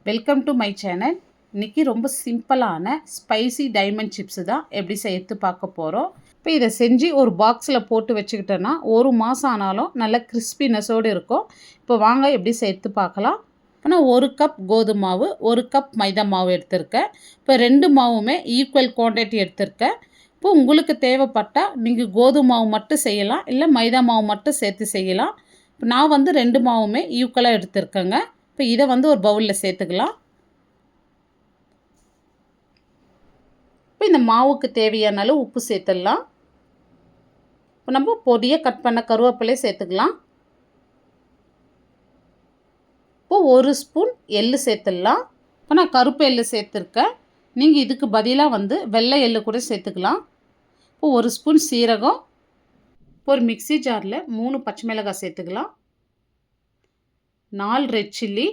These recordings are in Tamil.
Welcome to my channel. இன்றைக்கி ரொம்ப சிம்பிளான ஸ்பைசி டைமண்ட் சிப்ஸு தான் எப்படி செய்யறது பார்க்க போகிறோம். இப்போ இதை செஞ்சு ஒரு பாக்ஸில் போட்டு வச்சுக்கிட்டோன்னா ஒரு மாதம் ஆனாலும் நல்ல கிறிஸ்பினஸோடு இருக்கும். இப்போ வாங்க எப்படி செய்யறது பார்க்கலாம். ஆனால் 1 கப் கோதுமை மாவு, 1 கப் மைதா மாவு எடுத்திருக்கேன். இப்போ 2 மாவுமே ஈக்குவல் குவான்டிட்டி எடுத்திருக்கேன். இப்போ உங்களுக்கு தேவைப்பட்டால் நீங்கள் கோதுமை மாவு மட்டும் செய்யலாம், இல்லை மைதா மாவு மட்டும் சேர்த்து செய்யலாம். இப்போ நான் வந்து 2 மாவுமே ஈக்குவலாக எடுத்திருக்கேங்க. இப்போ இதை வந்து ஒரு பவுலில் சேர்த்துக்கலாம். இப்போ இந்த மாவுக்கு தேவையான அளவு உப்பு சேர்த்துடலாம். இப்போ நம்ம பொடியை கட் பண்ண கருவேப்பிலை சேர்த்துக்கலாம். இப்போ 1 ஸ்பூன் எள்ளு சேர்த்துடலாம். இப்போ நான் கருப்பு எள்ளு சேர்த்துருக்கேன். நீங்கள் இதுக்கு பதிலாக வந்து வெள்ளை எள்ளு கூட சேர்த்துக்கலாம். இப்போ 1 ஸ்பூன் சீரகம். இப்போ ஒரு மிக்ஸி ஜாரில் 3 பச்சை மிளகாய் சேர்த்துக்கலாம். 4 ரெட் சில்லி.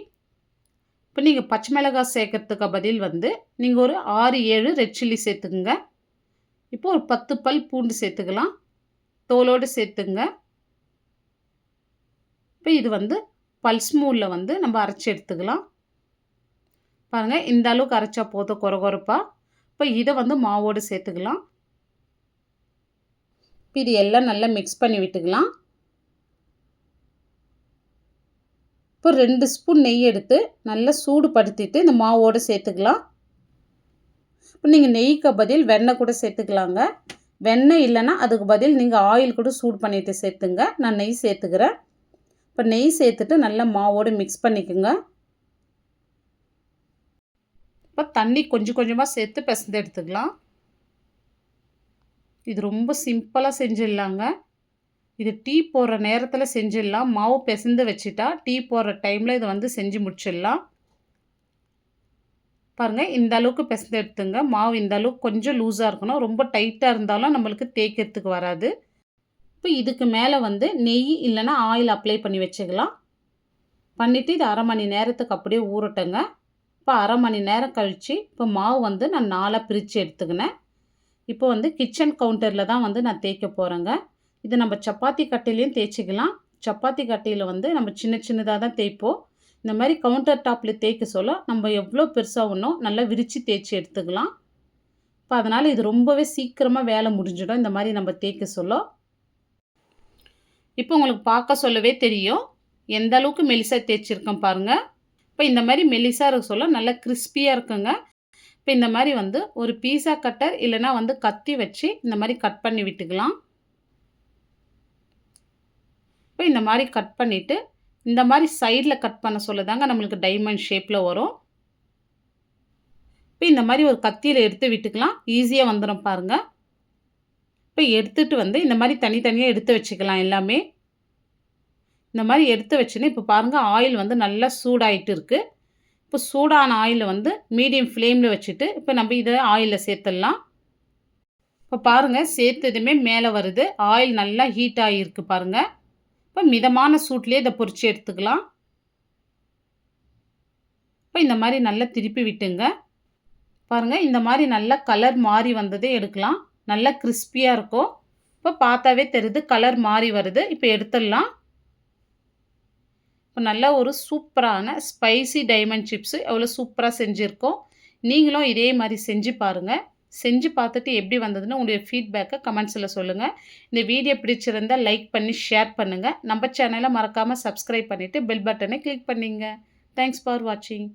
இப்போ நீங்கள் பச்சை மிளகாய் சேர்க்கறதுக்கு பதில் வந்து நீங்கள் ஒரு 6-7 ரெட் சில்லி சேர்த்துக்குங்க. இப்போ ஒரு 10 பல் பூண்டு சேர்த்துக்கலாம், தோலோடு சேர்த்துங்க. இப்போ இது வந்து பல்ஸ் மூடில் வந்து நம்ம அரைச்சி எடுத்துக்கலாம். பாருங்கள், இந்த அளவுக்கு அரைச்சா போதும் கொரகொரப்பாக. இப்போ இதை வந்து மாவோடு சேர்த்துக்கலாம். இப்போ இது எல்லாம் நல்லா மிக்ஸ் பண்ணி விட்டுக்கலாம். இப்போ 2 ஸ்பூன் நெய் எடுத்து நல்லா சூடுபடுத்திட்டு இந்த மாவோடு சேர்த்துக்கலாம். இப்போ நீங்கள் நெய்க்கு பதில் வெண்ணெய் கூட சேர்த்துக்கலாங்க. வெண்ணெய் இல்லைன்னா அதுக்கு பதில் நீங்கள் ஆயில் கூட சூடு பண்ணிவிட்டு சேர்த்துங்க. நான் நெய் சேர்த்துக்கிறேன். இப்போ நெய் சேர்த்துட்டு நல்லா மாவோடு மிக்ஸ் பண்ணிக்கோங்க. இப்போ தண்ணி கொஞ்சம் கொஞ்சமாக சேர்த்து பிசைந்து எடுத்துக்கலாம். இது ரொம்ப சிம்பிளாக செஞ்சிடலாங்க. இது டீ போடுற நேரத்தில் செஞ்சிடலாம். மாவு பிசைந்து வச்சுட்டா டீ போடுற டைமில் இதை வந்து செஞ்சு முடிச்சிடலாம். பாருங்கள், இந்த அளவுக்கு பிசைந்து எடுத்துங்க. மாவு இந்த அளவுக்கு கொஞ்சம் லூஸாக இருக்கணும். ரொம்ப டைட்டாக இருந்தாலும் நம்மளுக்கு தேய்க்கிறதுக்கு வராது. இப்போ இதுக்கு மேலே வந்து நெய் இல்லைன்னா ஆயில் அப்ளை பண்ணி வச்சுக்கலாம். பண்ணிவிட்டு இது அரை மணி நேரத்துக்கு அப்படியே ஊறட்டுங்க. இப்போ அரை மணி நேரம் கழித்து இப்போ மாவு வந்து நான் 4ஆக பிரித்து எடுத்துக்கினேன். இப்போ வந்து கிச்சன் கவுண்டரில் தான் வந்து நான் தேய்க்க போகிறேங்க. இது நம்ம சப்பாத்தி கட்டையிலையும் தேய்ச்சிக்கலாம். சப்பாத்தி கட்டையில் வந்து நம்ம சின்ன சின்னதாக தான் தேய்ப்போம். இந்த மாதிரி கவுண்டர் டாப்பில் தேய்க்க சொல்ல நம்ம எவ்வளோ பெருசாக ஒன்றும் நல்லா விரித்து தேய்ச்சி எடுத்துக்கலாம். இப்போ அதனால் இது ரொம்பவே சீக்கிரமாக வேலை முடிஞ்சிடும் இந்த மாதிரி நம்ம தேய்க்க சொல்ல. இப்போ உங்களுக்கு பார்க்க சொல்லவே தெரியும் எந்த அளவுக்கு மெலிசாக தேய்ச்சிருக்கேன் பாருங்கள். இப்போ இந்த மாதிரி மெலிசாக இருக்க சொல்ல நல்லா கிறிஸ்பியாக இருக்குங்க. இப்போ இந்த மாதிரி வந்து ஒரு பீஸா கட்டர் இல்லைனா வந்து கத்தி வச்சு இந்த மாதிரி கட் பண்ணி விட்டுக்கலாம். இப்போ இந்த மாதிரி கட் பண்ணிவிட்டு இந்த மாதிரி சைடில் கட் பண்ண சொல்லதாங்க நம்மளுக்கு டைமண்ட் ஷேப்பில் வரும். இப்போ இந்த மாதிரி ஒரு கத்தியில் எடுத்து விட்டுக்கலாம். ஈஸியாக வந்துடும் பாருங்கள். இப்போ எடுத்துகிட்டு வந்து இந்த மாதிரி தனித்தனியாக எடுத்து வச்சுக்கலாம். எல்லாமே இந்த மாதிரி எடுத்து வச்சுன்னு இப்போ பாருங்கள், ஆயில் வந்து நல்லா சூடாயிட்டு இருக்குது. இப்போ சூடான ஆயிலை வந்து மீடியம் ஃப்ளேமில் வச்சுட்டு இப்போ நம்ம இதை ஆயிலில் சேர்த்துடலாம். இப்போ பாருங்கள், சேர்த்ததுமே மேலே வருது. ஆயில் நல்லா ஹீட் ஆகியிருக்கு பாருங்கள். இப்போ மிதமான சூட்லேயே இதை பொரித்து எடுத்துக்கலாம். இப்போ இந்த மாதிரி நல்லா திருப்பி விட்டுங்க. பாருங்கள், இந்த மாதிரி நல்லா கலர் மாறி வந்ததே எடுக்கலாம். நல்லா கிறிஸ்பியாக இருக்கும். இப்போ பார்த்தாவே தெரியுது கலர் மாறி வருது. இப்போ எடுத்துடலாம். இப்போ நல்லா ஒரு சூப்பரான ஸ்பைசி டைமண்ட் சிப்ஸு எவ்வளோ சூப்பராக செஞ்சுருக்கோம். நீங்களும் இதே மாதிரி செஞ்சு பாருங்கள். செஞ்சு பார்த்துட்டு எப்படி வந்ததுன்னு உங்களுடைய ஃபீட்பேக்கை கமெண்ட்ஸில் சொல்லுங்கள். இந்த வீடியோ பிடிச்சிருந்தால் லைக் பண்ணி ஷேர் பண்ணுங்கள். நம்ம சேனலை மறக்காமல் சப்ஸ்கிரைப் பண்ணிவிட்டு பெல் பட்டனை கிளிக் பண்ணிங்க. தேங்க்ஸ் ஃபார் வாட்சிங்.